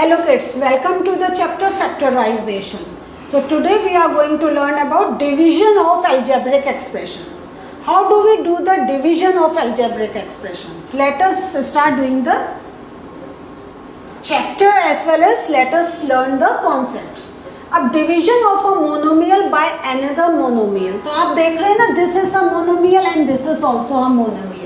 Hello kids, welcome to the chapter factorization. So today we are going to learn about division of algebraic expressions. How do we do the division of algebraic expressions? Let us start doing the chapter as well as let us learn the concepts. अब division of a monomial by another monomial. तो आप देख रहे हैं ना, this is a monomial and this is also a monomial.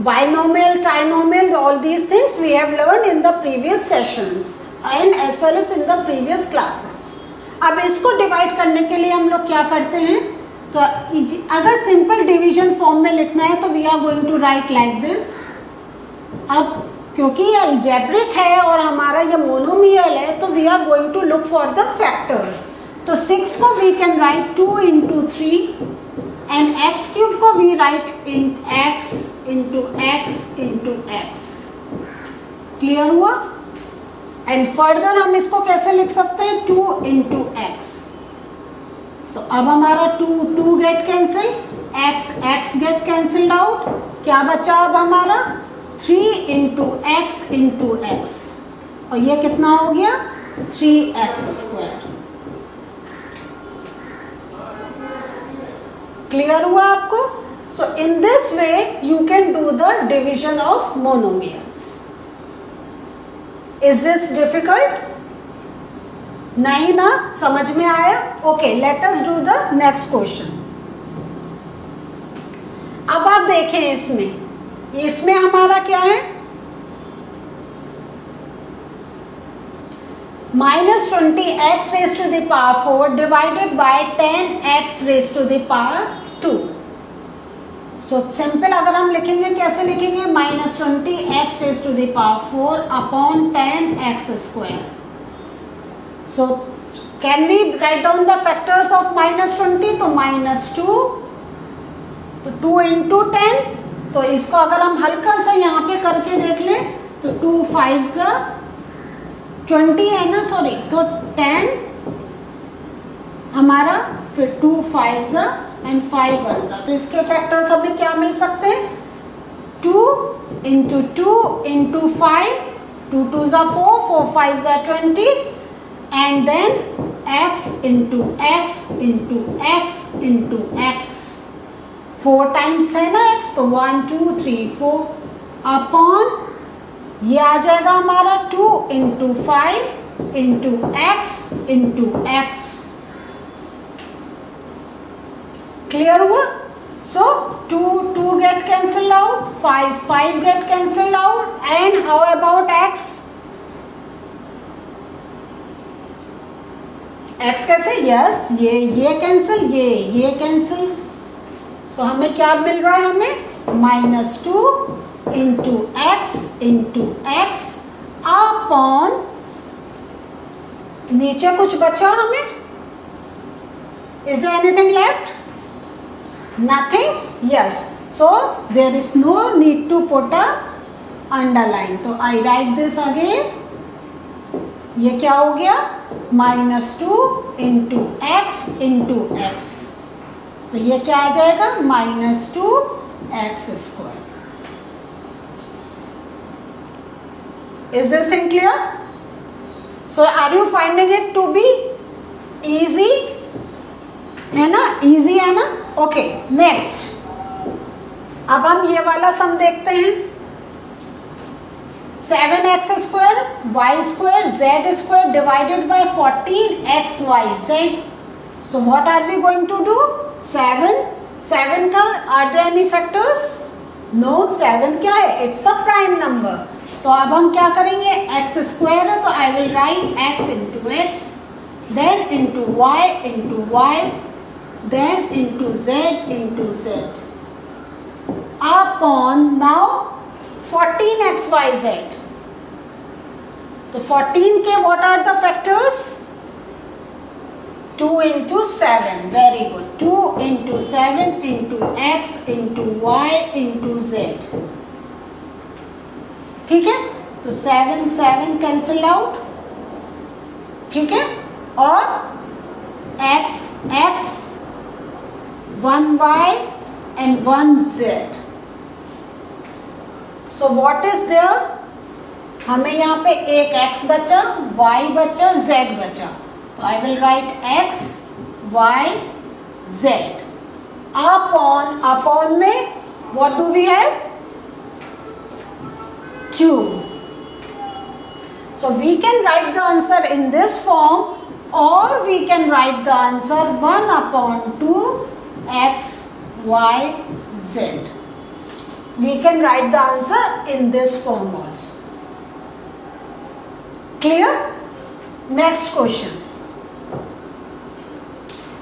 Binomial, trinomial, all these things we have learned in the previous sessions and as well as in the previous classes. अब इसको divide करने के लिए हम लोग क्या करते हैं, तो अगर सिंपल डिवीजन फॉर्म में लिखना है तो we are going to write like this. अब क्योंकि ये अलजेब्रिक है और हमारा ये मोनोमियल है तो we are going to look for the factors. तो 6 को we can write 2 into 3 and x cube को we write in x into x into x. Clear हुआ? एंड फर्दर हम इसको कैसे लिख सकते हैं, 2 into x. तो अब हमारा 2 get cancel, x gate cancelled out. क्या बचा अब हमारा 3 into x into x और ये कितना हो गया 3x स्क्वायर. क्लियर हुआ आपको? So in this way you can do the division of monomials. Is this difficult? नहीं ना, समझ में आया? Okay, let us do the next question. अब आप देखें इसमें हमारा क्या है, -20x raised to the power 4 divided by 10x raised to the power 2. So simple अगर हम लिखेंगे कैसे लिखेंगे, -20x raised to the power 4 upon 10x square. So can we write down the factors of -20? तो -2, तो 2 into 10. तो इसको अगर हम हल्का सा यहाँ पे करके देख लें तो 2 5 20 है ना, सॉरी, तो 10 हमारा, फिर 2 5 एंड 5 1. तो इसके फैक्टर्स हमें क्या मिल सकते हैं, 2 into 2 into 5, 2 2s are 4, 4 5s are 20 and then x into x into x into x. 4 times है ना x, तो 1 2 3 4 अपॉन ये आ जाएगा हमारा 2 into 5 into x into x. Clear हुआ? सो 2 get cancel out, 5 get cancel out and how about x? x कैसे, yes, ये cancel, ये कैंसिल. सो हमें क्या मिल रहा है, हमें -2 into x अपॉन, नीचे कुछ बचा हमें, is there anything left? Nothing, yes. So there is no need to put a underline. तो आई राइट दिस अगेन. ये क्या हो गया, -2 into x into x. तो ये क्या आ जाएगा, -2x square. Is this thing clear? So are you finding it to be easy? है ना, easy है ना? Okay, next. अब हम ये वाला सम देखते हैं. 7x square y square z square divided by 14xyz. So what are we going to do? 7 का are there any factors? No, 7 क्या है? It's a prime number. तो अब हम क्या करेंगे, x स्क्वायर है तो I will write x into x, then into y, then into z upon now 14xyz. तो 14 के what are the factors, 2 into 7, very good, 2 into 7 into x into y into z. ठीक है, तो 7 cancel out. ठीक है, और x 1y and 1z. So what is there, हमें यहाँ पे एक x बचा, y बचा, z बचा, तो I will write x y z upon में what do we have, q. So we can write the answer in this form, or we can write the answer 1 upon 2 x y z. We can write the answer in this form also. Clear? Next question.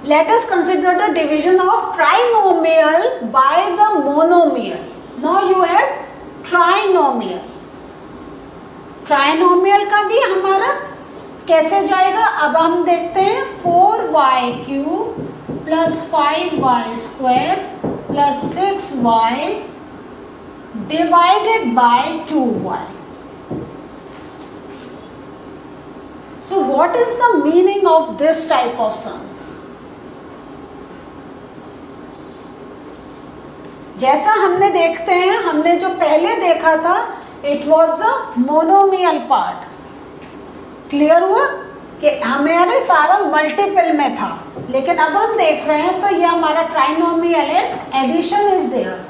Let us consider the division of trinomial by the monomial. Now you have trinomial. Trinomial का भी हमारा कैसे जाएगा, अब हम देखते हैं. 4y³ plus 5y² plus 6y divided by 2y. So what is the meaning of this type of sums? जैसा हमने देखते हैं, हमने जो पहले देखा था, it was the monomial part. Clear हुआ कि हमारे सारा मल्टीपल में था, लेकिन अब हम देख रहे हैं तो ये हमारा ट्राइनोमियल है, addition is there.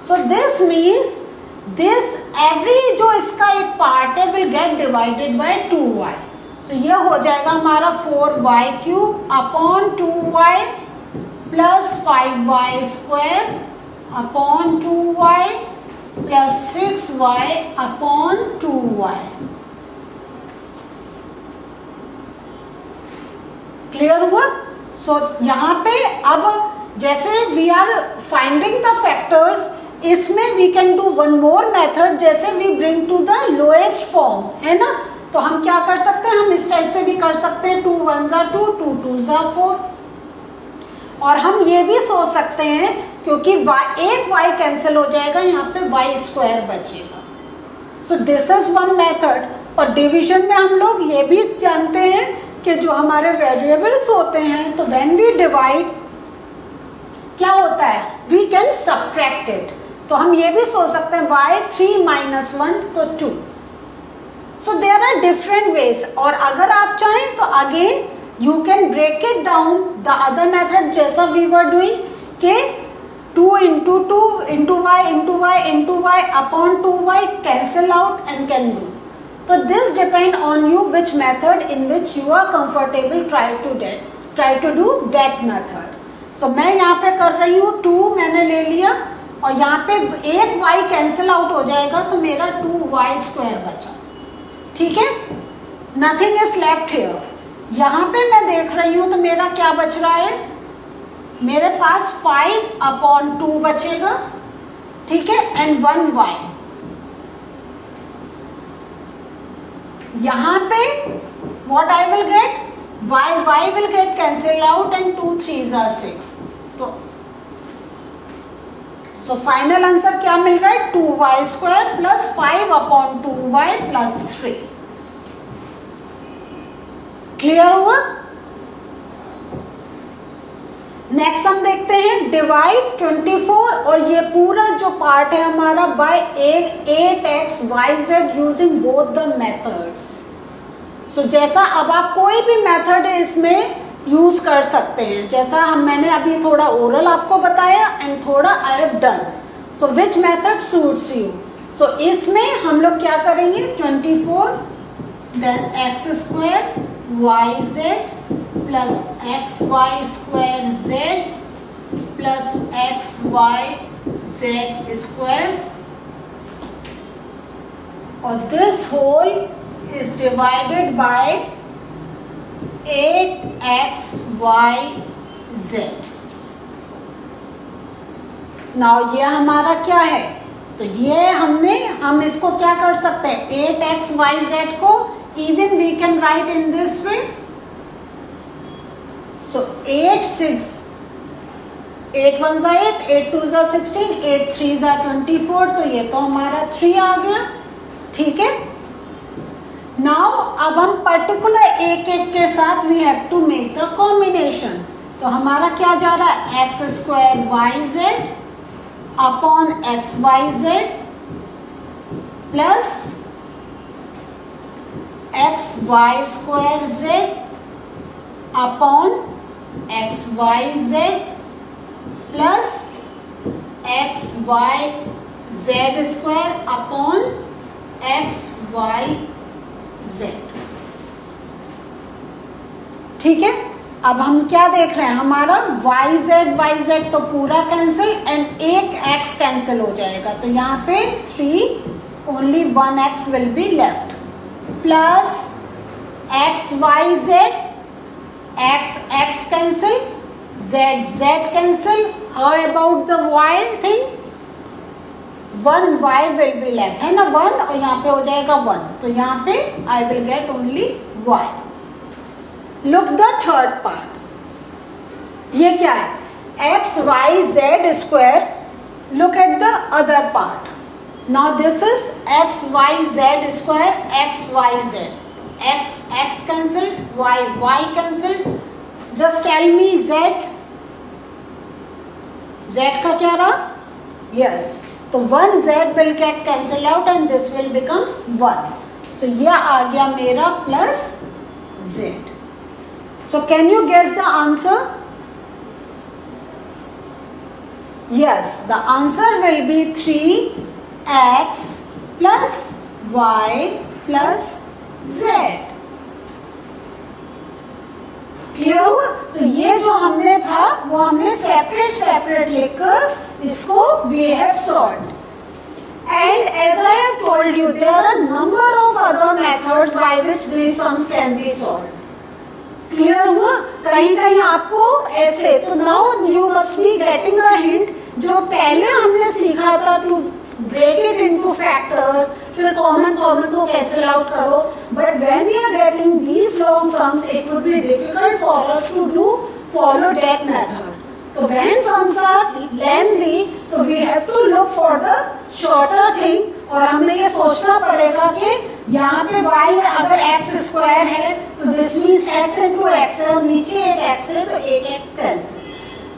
So this means this every जो इसका एक पार्ट है will get divided by 2y. So ये हो जाएगा हमारा 4y³ upon 2y plus 5y² upon 2y plus 6y upon 2y. Clear हुआ? सो यहाँ पे अब जैसे we are finding the factors, इसमें we can do one more method, जैसे we bring to the lowest form, है ना. तो हम क्या कर सकते हैं, हम इस टाइप से भी कर सकते हैं, 2 1s are 2, 2 2s are 4. और हम ये भी सोच सकते हैं, क्योंकि एक y कैंसिल हो जाएगा, यहाँ पे y² बचेगा. So this is one method. और डिवीजन में हम लोग ये भी जानते हैं कि जो हमारे वेरिएबल्स होते हैं, तो व्हेन वी डिवाइड क्या होता है, वी कैन सबट्रैक्ट इट. तो हम ये भी सोच सकते हैं y3 - 1 तो 2. So there are different ways. और अगर आप चाहें तो again you can break it down the other method, जैसा वी वर डूइंग के 2 into 2 into y into y into y upon 2y cancel out and can do. So this depend on you which method in which you are comfortable, try to do that method. So मैं यहाँ पे कर रही हूँ 2 मैंने ले लिया, और यहाँ पे एक y कैंसिल आउट हो जाएगा, तो मेरा 2y² बचा. ठीक है, नथिंग इज लेफ्ट हियर. यहाँ पे मैं देख रही हूँ तो मेरा क्या बच रहा है, मेरे पास 5 अपॉन 2 बचेगा. ठीक है, एंड 1y. यहाँ पे what I will gate, y will get cancel out and 2 3s are 6. तो सो फाइनल आंसर क्या मिल रहा है, 2y² plus 5 upon 2y plus 3. Clear हुआ? नेक्स्ट हम देखते हैं डिवाइड 24, और ये पूरा जो पार्ट है हमारा by 8xyz using both the methods. So जैसा अब आप कोई भी मेथड है इसमें यूज कर सकते हैं, जैसा मैंने अभी थोड़ा ओरल आपको बताया एंड थोड़ा I have done. So which method suits you. So इसमें हम लोग क्या करेंगे, 24 then x² yz plus xy² z plus xyz², और this whole is divided by 8xyz. Now ये हमारा क्या है, तो ये हम इसको क्या कर सकते हैं, 8xyz को even we can write in this way. So 8 1s are 8, 8 2s are 16, 8 3s are 24. तो ये तो हमारा 3 आ गया. ठीक है, नाउ अब हम पर्टिकुलर एक के साथ we have to make the combination. तो हमारा क्या जा रहा है, x² yz upon xyz plus x y square z upon x y z plus x y z square upon x y z. ठीक है, अब हम क्या देख रहे हैं, हमारा वाई जेड तो पूरा कैंसिल एंड एक एक्स कैंसिल हो जाएगा, तो यहाँ पे 3 only 1 x will be left plus x y z, x cancel, z cancel, how about the y thing, 1 y will be left है ना 1 और यहाँ पे हो जाएगा 1, तो यहाँ पे I will get only y. Look the third part, ये क्या है, x y z square, look at the other part, now this is x y z square, x y z, x cancel, y cancel, just tell me z का क्या रहा, yes, तो 1 z will get cancelled out and this will become 1. So यह आ गया मेरा plus z. So can you guess the answer? Yes, the answer will be 3x plus y plus z. Clear हुआ? तो ये जो हमने था वो हमने सेपरेट लेकर इसको we have solved. And as I have told you, there are a number of other methods by which these sums can be solved. Clear हुआ? कहीं आपको ऐसे, तो now you must be getting the hint. जो पहले हमने सीखा था to break it into factors, फिर कॉमन को कैंसिल आउट करो, but when we are getting these long sums, it would be difficult for us to follow that method. तो when sums are lengthy, तो we have to look for the shorter thing, और हमें ये सोचना पड़ेगा कि यहाँ पे y अगर x स्क्वायर है तो this means x into x है और नीचे एक x है तो एक x cancel.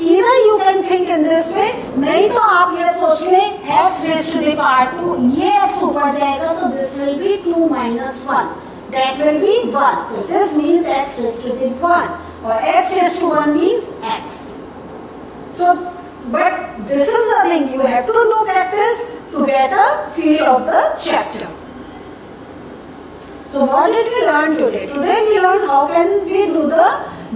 Either you can think in this way, नहीं तो आप ये सोच लें x raised to the power 2, ये x ऊपर जाएगा तो this will be 2 minus 1, that will be 1, तो this means x raised to the 1 और x raised to 1 means x. So, but this is the thing, you have to do practice to get a feel of the chapter. So what did we learn today? Today we learned how can we do the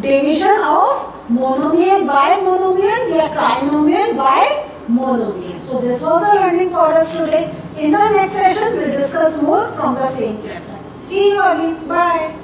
division of monomial by monomial or trinomial by monomial. So this was the learning for us today. In the next session we will discuss more from the same chapter. See you again. Bye.